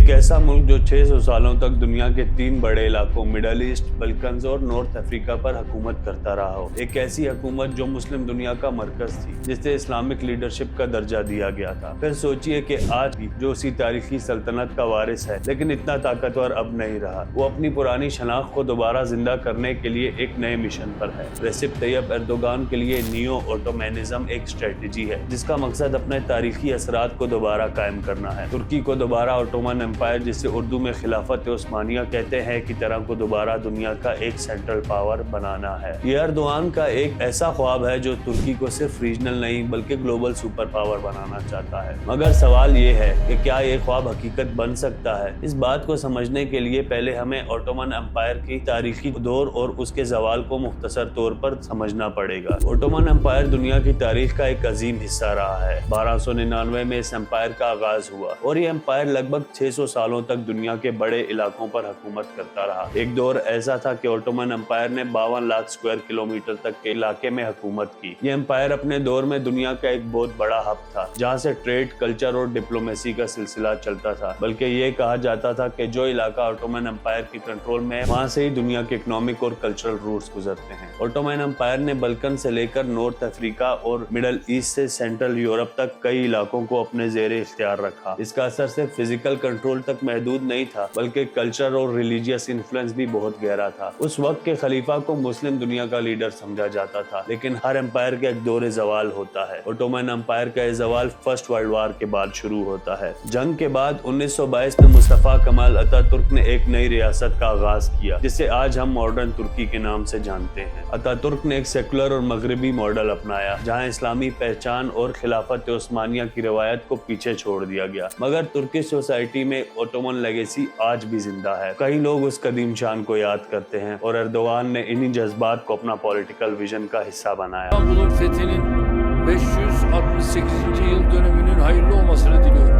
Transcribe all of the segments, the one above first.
एक ऐसा मुल्क जो 600 सालों तक दुनिया के 3 बड़े इलाकों मिडल ईस्ट, बल्कन्स और नॉर्थ अफ्रीका पर हुकूमत करता रहा हो। एक ऐसी हुकूमत जो मुस्लिम दुनिया का मरकज थी, जिसे इस्लामिक लीडरशिप का दर्जा दिया गया था। फिर सोचिए कि आज भी जो उसी तारीखी सल्तनत का वारिस है, लेकिन इतना ताकतवर अब नहीं रहा। वो अपनी पुरानी शनाख्त को दोबारा जिंदा करने के लिए एक नए मिशन पर है। रेसिप तैयब एर्दोगान के लिए नियो ऑटोमैनिज्म एक स्ट्रेटजी है, जिसका मकसद अपने तारीखी असरात को दोबारा कायम करना है। तुर्की को दोबारा ऑटोमन एम्पायर, जिसे उर्दू में खिलाफत उस्मानिया कहते हैं, की तरह को दोबारा दुनिया का एक सेंट्रल पावर बनाना है। ये एर्दोगान का एक ऐसा ख्वाब है जो तुर्की को सिर्फ रीजनल नहीं बल्कि ग्लोबल सुपर पावर बनाना चाहता है। मगर सवाल ये है कि क्या ये ख्वाब हकीकत बन सकता है? इस बात को समझने के लिए पहले हमें ऑटोमन एम्पायर की तारीखी दौर और उसके जवाल को मुख्तसर तौर पर समझना पड़ेगा। ऑटोमन एम्पायर दुनिया की तारीख का एक अजीम हिस्सा रहा है। 1299 में इस एम्पायर का आगाज हुआ और ये एम्पायर लगभग 600 सालों तक दुनिया के बड़े इलाकों पर हुकूमत करता रहा। एक दौर ऐसा था कि ऑटोमन एम्पायर ने 52 लाख स्क्वायर किलोमीटर तक के इलाके में हुकूमत की। ये एम्पायर अपने दौर में दुनिया का एक बहुत बड़ा हब था, जहाँ से ट्रेड, कल्चर और डिप्लोमेसी का सिलसिला चलता था। बल्कि ये कहा जाता था कि जो इलाका ऑटोमन एम्पायर की कंट्रोल में है, वहाँ से ही दुनिया के इकोनॉमिक और कल्चरल रूट्स गुजरते हैं। ऑटोमन एम्पायर ने बल्कन से लेकर नॉर्थ अफ्रीका और मिडल ईस्ट से सेंट्रल यूरोप तक कई इलाकों को अपने ज़ेरे इख्तियार रखा। इसका असर सिर्फ फिजिकल कंट्रोल तक महदूद नहीं था, बल्कि कल्चर और रिलीजियस इन्फ्लुएंस भी बहुत गहरा था। उस वक्त के खलीफा को मुस्लिम दुनिया का लीडर समझा जाता था, लेकिन हर एम्पायर का एक दौर जवाल होता है। ऑटोमन एम्पायर का जवाल फर्स्ट वर्ल्ड वार के बाद शुरू होता है। जंग के बाद 1922 में मुस्तफा कमाल अतातुर्क ने एक नई रियासत का आगाज किया, जिसे आज हम मॉडर्न तुर्की के नाम से जानते हैं। अतातुर्क ने एक सेकुलर और मगरबी मॉडल अपनाया, जहां इस्लामी पहचान और खिलाफत उस्मानिया की रवायत को पीछे छोड़ दिया गया। मगर तुर्किश सोसाइटी में ऑटोमन लेगेसी आज भी जिंदा है। कई लोग उस कदीम शान को याद करते हैं और एर्दोगान ने इन्हीं जज्बात को अपना पॉलिटिकल विजन का हिस्सा बनाया। İstanbul'un fethinin 568. yıl dönümünün hayırlı olmasını diliyorum.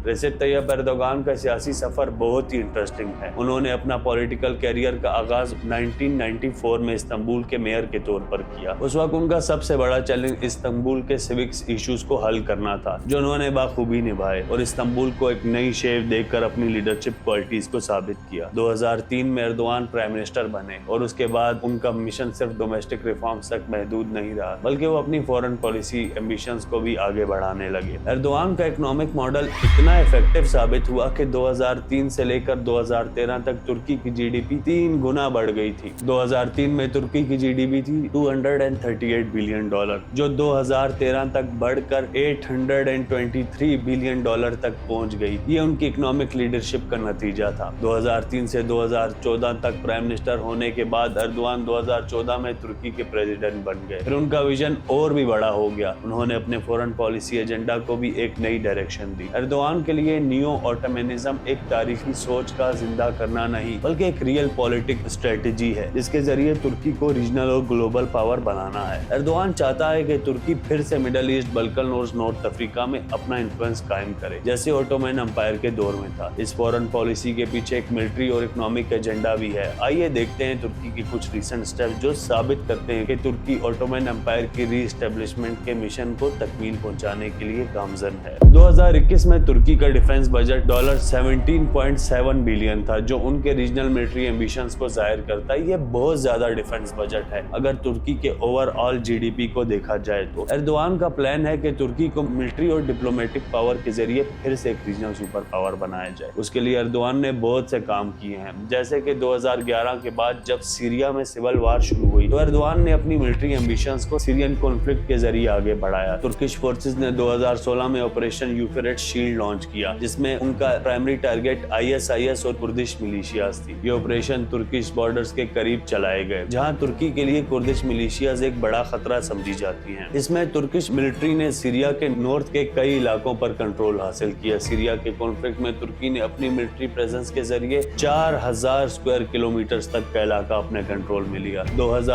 Recep Tayyip Erdogan का सियासी सफर बहुत ही इंटरेस्टिंग है। उन्होंने अपना पॉलिटिकल कैरियर का आगाज 1994 में इस्तांबुल के मेयर के तौर पर किया। उस वक्त उनका सबसे बड़ा चैलेंज इस्तांबुल के सिविक्स इश्यूज को हल करना था, जो उन्होंने बाखूबी निभाए और इस्तांबुल को एक नई शेप देकर अपनी लीडरशिप क्वालिटीज को साबित किया। 2003 में एर्दोगान प्राइम मिनिस्टर बने और उसके बाद उनका मिशन सिर्फ डोमेस्टिक रिफॉर्म्स तक महदूद नहीं रहा, बल्कि वो अपनी फॉरेन पॉलिसी एम्बिशंस को भी आगे बढ़ाने लगे। एर्दोगान का इकोनॉमिक मॉडल इतना इफेक्टिव साबित हुआ कि 2003 से लेकर 2013 तक तुर्की की जीडीपी 3 गुना बढ़ गई थी। 2003 में तुर्की की जीडीपी थी $238 बिलियन, जो 2013 तक बढ़कर $823 बिलियन तक पहुंच गई। ये उनकी इकोनॉमिक लीडरशिप का नतीजा था। 2003 से 2014 तक प्राइम मिनिस्टर होने के बाद एर्दोगान 2014 में तुर्की के प्रेसिडेंट बन गए। फिर उनका विजन और भी बड़ा हो गया। उन्होंने अपने फॉरेन पॉलिसी एजेंडा को भी एक नई डायरेक्शन दी। एर्दोगान के लिए नियो ऑटोमैनिज्म एक तारीखी सोच का जिंदा करना नहीं, बल्कि एक रियल पॉलिटिक स्ट्रेटजी है, जिसके जरिए तुर्की को रीजनल और ग्लोबल पावर बनाना है। एर्दोगान चाहता है कि तुर्की फिर से मिडल ईस्ट, बल्कन और नॉर्थ अफ्रीका में अपना इन्फ्लुएंस कायम करे, जैसे ऑटोमन एम्पायर के दौर में था। इस फॉरेन पॉलिसी के पीछे एक मिलिट्री और इकोनॉमिक एजेंडा भी है। आइए देखते हैं तुर्की की कुछ रिसेंट स्टेप्स जो साबित करते हैं कि तुर्की ऑटोमन एम्पायर की रीएस्टेब्लिशमेंट के मिशन को तकमील पहुंचाने के लिए गामजन है। 2021 में तुर्की का डिफेंस बजट $17.7 बिलियन था, जो उनके रीजनल मिलिट्री एम्बिशंस को जाहिर करता है। ये बहुत ज्यादा डिफेंस बजट है अगर तुर्की के ओवरऑल जीडीपी को देखा जाए तो। एर्दोगान का प्लान है कि तुर्की को मिलिट्री और डिप्लोमेटिक पावर के जरिए फिर से एक रीजनल सुपर पावर बनाया जाए। उसके लिए एर्दोगान ने बहुत से काम किए हैं, जैसे कि 2011 के बाद जब सीरिया में सिविल वार शुरू हुई तो एर्दोगान ने अपनी मिलिट्री एम्बिशंस को सीरियन कॉन्फ्लिक्ट के जरिए आगे बढ़ाया। तुर्किश फोर्सेस ने 2016 में ऑपरेशन यूफ्रेट्स शील्ड लॉन्च किया, जिसमें उनका प्राइमरी टारगेट आईएसआईएस और कुर्दिश मिलिशियाज थी। ये ऑपरेशन तुर्किश बॉर्डर्स के करीब चलाए गए, जहां तुर्की के लिए कुर्दिश मिलिशियाज एक बड़ा खतरा समझी जाती हैं। इसमें तुर्किश मिलिट्री ने सीरिया के नॉर्थ के कई इलाकों पर कंट्रोल हासिल किया। सीरिया के कॉन्फ्लिक्ट में तुर्की ने अपनी मिलिट्री प्रेजेंस के जरिए 4000 स्क्वायर किलोमीटर तक का इलाका अपने कंट्रोल में लिया।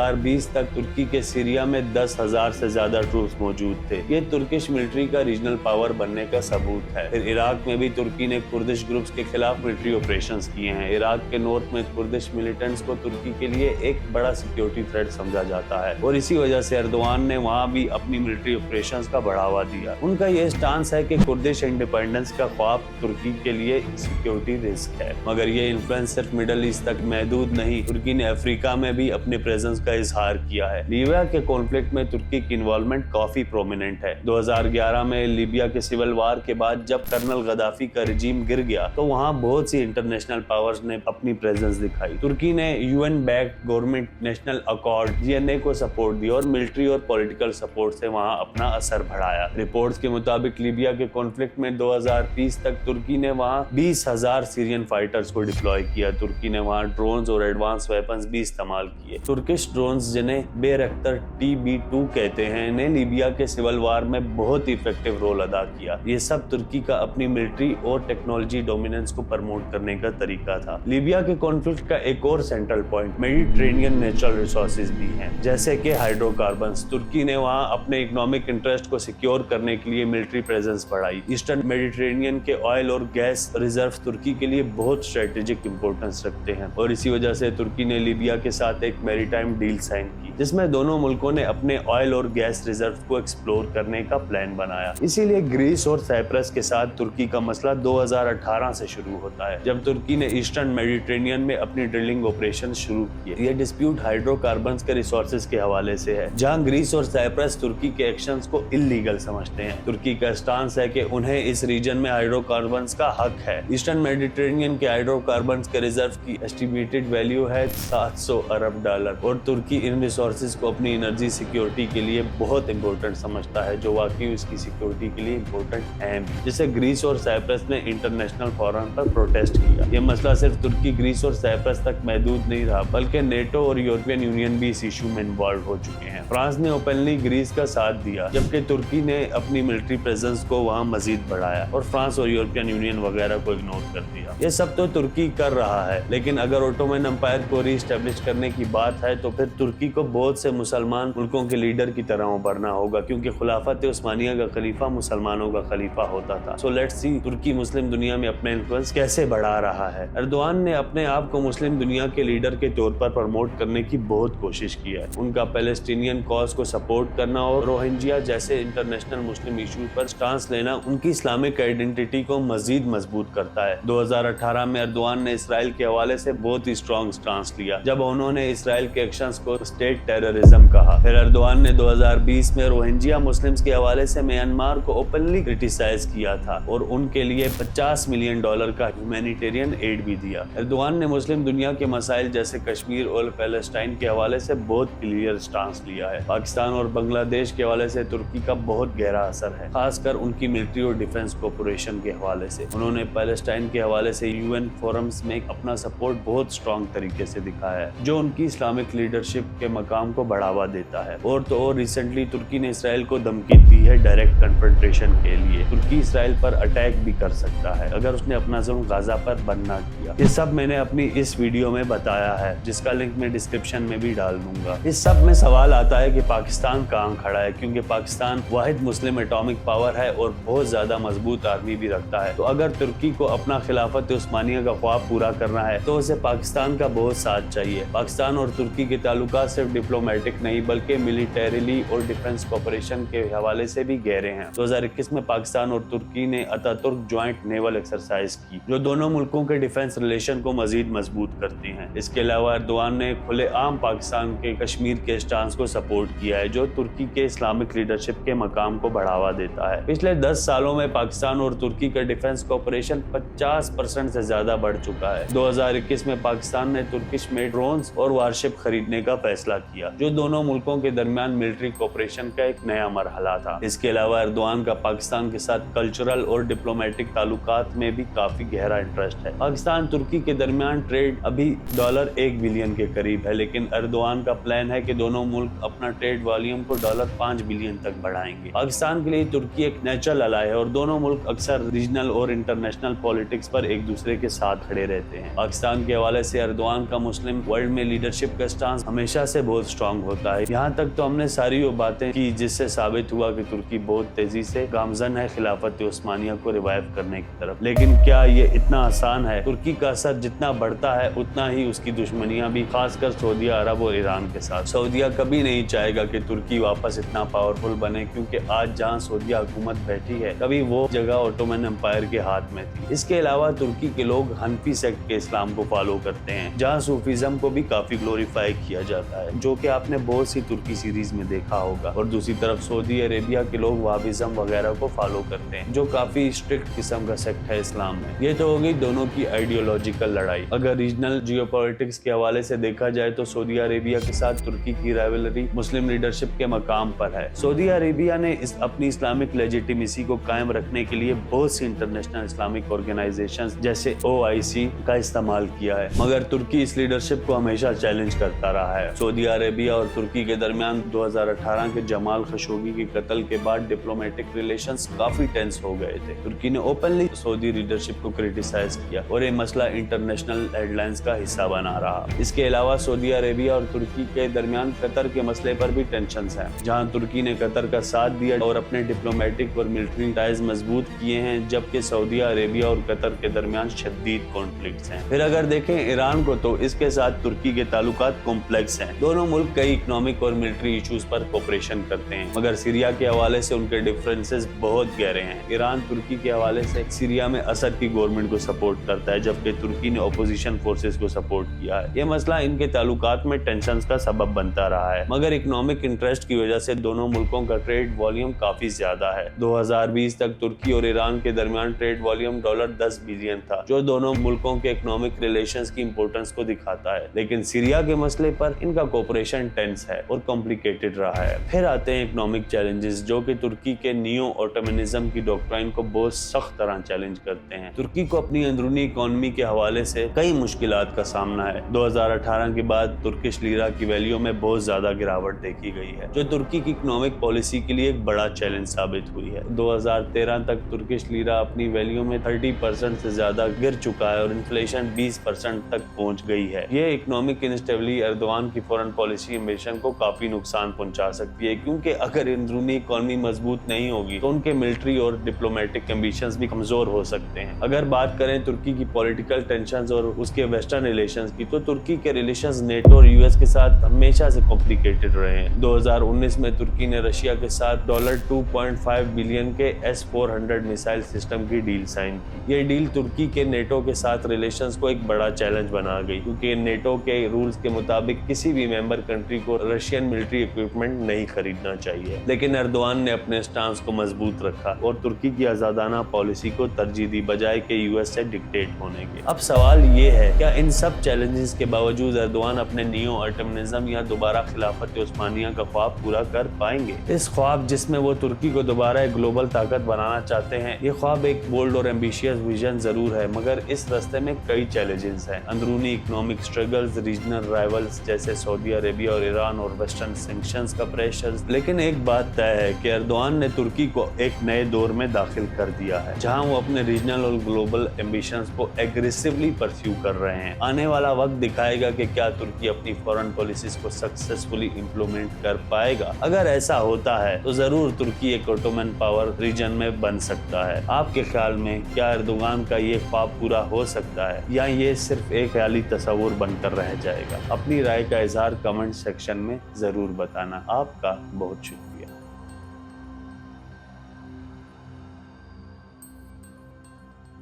2020 तक तुर्की के सीरिया में 10,000 से ज्यादा ट्रूप्स मौजूद थे। ये तुर्किश मिलिट्री का रीजनल पावर बनने का सबूत है। फिर इराक में भी तुर्की ने कुर्दिश ग्रुप्स के खिलाफ मिलिट्री ऑपरेशंस किए हैं। इराक के नॉर्थ में कुर्दिश मिलिटेंट्स को तुर्की के लिए एक बड़ा सिक्योरिटी थ्रेट समझा जाता है और इसी वजह से एर्दोगान ने वहाँ भी अपनी मिलिट्री ऑपरेशंस का बढ़ावा दिया। उनका ये स्टांस है कि कुर्दिश इंडिपेंडेंस का ख्वाब तुर्की के लिए सिक्योरिटी रिस्क है। मगर ये इन्फ्लुएंस सिर्फ मिडल ईस्ट तक महदूद नहीं, तुर्की ने अफ्रीका में भी अपने प्रेजेंस का इजहार किया है। लीबिया के कॉन्फ्लिक्ट में तुर्की की इन्वॉल्वमेंट काफी प्रोमिनेंट है। 2011 में लीबिया के सिविल वार के बाद जब कर्नल गद्दाफी का रिजीम गिर गया तो वहाँ बहुत सी इंटरनेशनल पावर्स ने अपनी प्रेजेंस दिखाई। तुर्की ने UN backed government national accord GNA को सपोर्ट दिया और मिलिट्री और पॉलिटिकल सपोर्ट से वहाँ अपना असर बढ़ाया। रिपोर्ट्स के मुताबिक लीबिया के कॉन्फ्लिक्ट में 2020 तक तुर्की ने वहाँ 20,000 सीरियन फाइटर्स को डिप्लॉय किया। तुर्की ने वहाँ ड्रोन्स और एडवांस वेपन्स भी इस्तेमाल किए। तुर्किश ड्रोन्स जिन्हें बेरख्तर TB2 कहते हैं ने लीबिया के सिविल वार में बहुत इफेक्टिव रोल अदा किया। ये सब तुर्की का अपनी मिलिट्री और टेक्नोलॉजी डोमिनेंस को प्रमोट करने का तरीका था। लीबिया के कॉन्फ्लिक्ट का एक और central point Mediterranean natural resources भी हैं, जैसे कि हाइड्रोकार्बन्स। तुर्की ने वहाँ अपने इकोनॉमिक इंटरेस्ट को सिक्योर करने के लिए मिलिट्री प्रेजेंस बढ़ाई। ईस्टर्न मेडिटेरेनियन के ऑयल और गैस रिजर्व तुर्की के लिए बहुत स्ट्रेटेजिक इंपॉर्टेंस रखते हैं और इसी वजह से तुर्की ने लीबिया के साथ एक मैरीटाइम डील साइन की, जिसमें दोनों मुल्कों ने अपने ऑयल और गैस रिजर्व को एक्सप्लोर करने का प्लान बनाया। इसीलिए ग्रीस और साइप्रस के साथ तुर्की का मसला 2018 से शुरू होता है, जब तुर्की ने ईस्टर्न मेडिटेरेनियन में अपनी ड्रिलिंग ऑपरेशन शुरू किए। यह डिस्प्यूट हाइड्रोकार्बन्स के रिसोर्सेज के हवाले से है, जहां ग्रीस और साइप्रस तुर्की के एक्शंस को इल्लीगल समझते हैं। तुर्की का स्टांस है कि उन्हें इस रीजन में हाइड्रोकार्बन्स का हक है। ईस्टर्न मेडिटेरेनियन के हाइड्रोकार्बन्स के रिजर्व की एस्टिमेटेड वैल्यू है $700 अरब और तुर्की इन रिसोर्सेज को अपनी एनर्जी सिक्योरिटी के लिए बहुत इंपॉर्टेंट समझता है, जो वाकई उसकी सिक्योरिटी के लिए इंपॉर्टेंट है, जिसे ग्रीस और साइप्रस ने इंटरनेशनल फोरम पर प्रोटेस्ट किया। यह मसला सिर्फ तुर्की, ग्रीस और साइप्रस तक महदूद नहीं रहा, बल्कि नेटो और यूरोपियन यूनियन भी इस इशू में इन्वॉल्व हो चुके हैं। फ्रांस ने ओपनली ग्रीस का साथ दिया, जबकि तुर्की ने अपनी मिलिट्री प्रेजेंस को वहां मजीद बढ़ाया और फ्रांस और यूरोपियन यूनियन वगैरह को इग्नोर कर दिया। ये सब तो तुर्की कर रहा है, लेकिन अगर ओटोमन एम्पायर को रीस्टैब्लिश करने की बात है तो फिर तुर्की को बहुत से मुसलमान मुल्कों के लीडर की तरह उभरना होगा, क्योंकि खुलाफत उस्मानिया का खलीफा मुसलमानों का खलीफा होता था। सो लेट्स सी तुर्की मुस्लिम दुनिया में अपना इन्फ्लुएंस कैसे बढ़ा रहा है। एर्दोगान ने अपने आप को मुस्लिम दुनिया के लीडर के तौर पर प्रमोट करने की बहुत कोशिश की है। उनका पैलेस्टीनियन कॉज को सपोर्ट करना और रोहिंग्या जैसे इंटरनेशनल मुस्लिम इशू पर स्टांस लेना उनकी इस्लामिक आइडेंटिटी को मजीद मजबूत करता है। 2018 में एर्दोगान ने इसराइल के हवाले से बहुत ही स्ट्रॉन्ग स्टांस लिया, जब उन्होंने इसराइल के एक्शंस को स्टेट टेररिज्म कहा। फिर एर्दोगान ने 2020 में रोहिंग्या मुस्लिम्स के हवाले से म्यांमार को ओपनली क्रिटिसाइज किया था और उनके लिए $50 मिलियन का ह्यूमैनिटेरियन एड भी दिया। एर्दोगान ने मुस्लिम दुनिया के मसाइल जैसे कश्मीर और पैलेस्टाइन के हवाले से बहुत क्लियर स्टांस लिया है। पाकिस्तान और बांग्लादेश के हवाले से तुर्की का बहुत गहरा असर है, खासकर उनकी मिलिट्री और डिफेंस कोऑपरेशन के हवाले से। उन्होंने पैलेस्टाइन के हवाले से यूएन फोरम्स में अपना सपोर्ट बहुत स्ट्रॉन्ग तरीके से दिखाया है, जो उनकी इस्लामिक लीडरशिप के मकाम को बढ़ावा देता है। और तो और रिसेंटली तुर्की ने इसराइल को धमकी दी है डायरेक्ट कन्फ्रंटेशन के लिए। तुर्की इसराइल पर अटैक भी कर सकता है अगर उसने अपना जुल्म गाजा पर बंद ना किया। ये सब मैंने अपनी इस वीडियो में बताया है, जिसका लिंक मैं डिस्क्रिप्शन में भी डाल दूंगा। इस सब में सवाल आता है कि पाकिस्तान कहाँ खड़ा है, क्योंकि पाकिस्तान वाहिद मुस्लिम एटॉमिक पावर है और बहुत ज्यादा मजबूत आर्मी भी रखता है। तो अगर तुर्की को अपना खिलाफत उस्मानिया का ख्वाब पूरा करना है तो उसे पाकिस्तान का बहुत साथ चाहिए। पाकिस्तान और तुर्की के ताल्लुकात सिर्फ डिप्लोमेटिक नहीं बल्कि मिलिटरीली और डिफेंस कोऑपरेशन के हवाले से भी गहरे हैं। 2021 में पाकिस्तान और तुर्की ने अतातुर्क ज्वाइंट नेवल एक्सरसाइज की, जो दोनों मुल्कों के डिफेंस रिलेशन को मजीद मजबूत करती हैं। इसके अलावा एर्दोगान ने खुलेआम पाकिस्तान के कश्मीर के स्टांस को सपोर्ट किया है, जो तुर्की के इस्लामिक लीडरशिप के मकाम को बढ़ावा देता है। पिछले 10 सालों में पाकिस्तान और तुर्की का डिफेंस कोऑपरेशन 50% से ज्यादा बढ़ चुका है। 2021 में पाकिस्तान ने तुर्किश मेड ड्रोन्स और वारशिप खरीदने का फैसला किया, जो दोनों मुल्कों के दरमियान मिलिट्री कोऑपरेशन का एक नया मरहला था। इसके अलावा एर्दोगान का पाकिस्तान के साथ कल्चरल और डिप्लोमेटिक ताल्लुकात में भी काफी गहरा इंटरेस्ट है। पाकिस्तान तुर्की के दरमियान ट्रेड अभी $1 बिलियन के करीब है, लेकिन एर्दोगान का प्लान है कि दोनों मुल्क अपना ट्रेड वॉल्यूम को $5 बिलियन तक बढ़ाएंगे। पाकिस्तान के लिए तुर्की एक नेचुरल अलाय है और दोनों मुल्क अक्सर रीजनल और इंटरनेशनल पॉलिटिक्स पर एक दूसरे के साथ खड़े रहते हैं। पाकिस्तान के हवाले से एर्दोगान का मुस्लिम वर्ल्ड में लीडरशिप का स्टांस हमेशा से बहुत स्ट्रांग होता है। यहाँ तक तो हमने सारी वो बातें की जिससे साबित हुआ कि तुर्की बहुत तेजी से गामजन है खिलाफत उस्मानिया को रिवाइव करने की तरफ। लेकिन क्या ये इतना आसान है? तुर्की का असर जितना बढ़ता है उतना ही उसकी दुश्मनियां भी, खासकर सऊदी अरब और ईरान के साथ। सऊदीया कभी नहीं चाहेगा कि तुर्की वापस इतना पावरफुल बने, क्योंकि आज जहाँ सऊदीया हुकूमत बैठी है कभी वो जगह ऑटोमन एम्पायर के हाथ में थी। इसके अलावा तुर्की के लोग हनफी सेक्ट के इस्लाम को फॉलो करते हैं, जहाँ सूफीज्म को भी काफी ग्लोरीफाई किया जाता है, जो कि आपने बहुत सी तुर्की सीरीज में देखा होगा। और दूसरी तरफ सऊदी अरेबिया के लोग वहाबिज्म वगैरह को फॉलो करते हैं, जो काफी स्ट्रिक्ट किस्म का सेक्ट है इस्लाम में। ये तो हो गई दोनों की आइडियोलॉजिकल लड़ाई। अगर रीजनल जियोपॉलिटिक्स के हवाले से देखा जाए तो सऊदी अरेबिया के साथ तुर्की की राइवलरी मुस्लिम लीडरशिप के मकाम पर है। सऊदी अरेबिया ने अपनी इस्लामिक लेजिटिमेसी को कायम रखने के लिए बहुत सी इंटरनेशनल इस्लामिक ऑर्गेनाइजेशंस जैसे OIC का इस्तेमाल किया है, मगर तुर्की इस लीडरशिप को हमेशा चैलेंज करता रहा है। सऊदी अरेबिया और तुर्की के दरमियान 2018 के जमाल खशोगी के कत्ल के बाद डिप्लोमेटिक रिलेशंस काफी टेंस हो गए थे। तुर्की ने ओपनली सऊदी लीडरशिप को क्रिटिसाइज किया और ये मसला इंटरनेशनल हेडलाइंस का हिस्सा बना रहा। इसके अलावा सऊदी अरेबिया और तुर्की के दरमियान कतर के मसले पर भी टेंशंस हैं, जहां तुर्की ने कतर का साथ दिया और अपने डिप्लोमेटिक और मिलिट्री टाइज मजबूत किए हैं, जबकि सऊदी अरेबिया और कतर के दरमियान शदीद कॉन्फ्लिक्ट्स हैं। फिर अगर देखें ईरान को तो इसके साथ तुर्की के ताल्लुकात कॉम्प्लेक्स हैं। दोनों मुल्क कई इकोनॉमिक और मिलिट्री इश्यूज पर कोऑपरेशन करते हैं, मगर सीरिया के हवाले से उनके डिफरेंसेस बहुत गहरे हैं। ईरान तुर्की के हवाले से सीरिया में असद की गवर्नमेंट को सपोर्ट करता है, जबकि तुर्की ने ऑपोजिशन फोर्सेस को सपोर्ट किया है। ये मसला इनके ताल्लुकात में टेंशन का सबब बनता रहा है, मगर इकोनॉमिक इंटरेस्ट की वजह से दोनों मुल्कों का ट्रेड वॉल्यूम काफी ज्यादा है। 2020 तक तुर्की और ईरान के दरमियान ट्रेड वॉल्यूम $10 बिलियन था, जो दोनों मुल्कों के इकोनॉमिक रिलेशंस की इंपॉर्टेंस को दिखाता है। लेकिन सीरिया के मसले पर इनका कोऑपरेशन टेंस है और कॉम्प्लिकेटेड रहा है। फिर आते हैं इकोनॉमिक चैलेंजेस, जो कि तुर्की के नियो ऑटोमनिज्म की डॉक्ट्राइन को बहुत सख्त तरह चैलेंज करते हैं। तुर्की को अपनी अंदरूनी इकोनॉमी के हवाले से कई मुश्किलात का सामना है। 2018 के बाद तुर्किश लीरा की वैल्यू में बहुत ज्यादा गिरावट देखी गई है, जो तुर्की की इकोनॉमिक पॉलिसी के लिए एक बड़ा चैलेंज साबित हुई है। 2013 तक तुर्किश लीरा अपनी वैल्यू में 30% से ज्यादा गिर चुका है और इन्फ्लेशन 20% तक पहुंच गई है। ये इकोनॉमिक इंस्टेबिलिटी एर्दोगान की फॉरेन पॉलिसी एम्बिशन को काफी नुकसान पहुंचा सकती है, क्योंकि अगर अंदरूनी इकोनॉमी मजबूत नहीं होगी तो उनके मिलिट्री और डिप्लोमेटिक एम्बिशंस भी कमजोर हो सकते हैं। अगर बात करें तुर्की की पॉलिटिकल टेंशंस और उसके वेस्टर्न रिलेशंस की, तो तुर्की के रिलेशंस नेटो और यूएस के साथ हमेशा से कॉम्प्लिकेटेड रहे हैं। 2019 में तुर्की ने रशिया के साथ $2.5 बिलियन के S-400 मिसाइल सिस्टम की डील साइन की। ये डील तुर्की के नेटो के साथ रिलेशंस को एक बड़ा चैलेंज बना गई, क्योंकि नेटो के रूल्स के मुताबिक किसी भी मेंबर कंट्री को रशियन मिलिट्री इक्विपमेंट नहीं खरीदना चाहिए। लेकिन एर्दोगान ने अपने स्टांस को मजबूत रखा और तुर्की की आजादाना पॉलिसी को तरजीह दी, बजाय के यूएस से डिक्टेट होने के। अब सवाल ये है, क्या इन सब चैलेंजेस के बावजूद एर्दोगान अपने नियो ऑटोमनिज्म या दोबारा खिलाफत उस्मानिया का ख्वाब पूरा कर पाएंगे? इस ख्वाब जिसमें वो तुर्की को दोबारा एक ग्लोबल ताकत बनाना चाहते हैं, ये ख्वाब एक बोल्ड और एम्बिशियस विजन जरूर है, मगर इस रास्ते में कई चैलेंजेस हैं। अंदरूनी इकोनॉमिक स्ट्रगल्स, रीजनल राइवल्स जैसे सऊदी अरेबिया और ईरान और वेस्टर्न सैंक्शंस का प्रेशर। लेकिन एक बात तय है कि एर्दोगान ने तुर्की को एक नए दौर में दाखिल कर दिया है, जहां वो अपने रीजनल और ग्लोबल एम्बिशंस को एग्रेसिवली परस्यू कर रहे हैं। आने वाला वक्त दिखाएगा कि क्या तुर्की अपनी फॉरेन पॉलिसीज को सक्सेसफुली इंप्लीमेंट कर पाएगा। अगर ऐसा होता है तो जरूर तुर्की एक ऑटोमन पावर रीजन में बन सकता है। आपके ख्याल में क्या एर्दोगान का ये ख्वाब पूरा हो सकता है, या ये सिर्फ एक ख्याली तस्वुर बनकर रह जाएगा? अपनी राय का इजहार कमेंट सेक्शन में जरूर बताना। आपका बहुत शुक्रिया।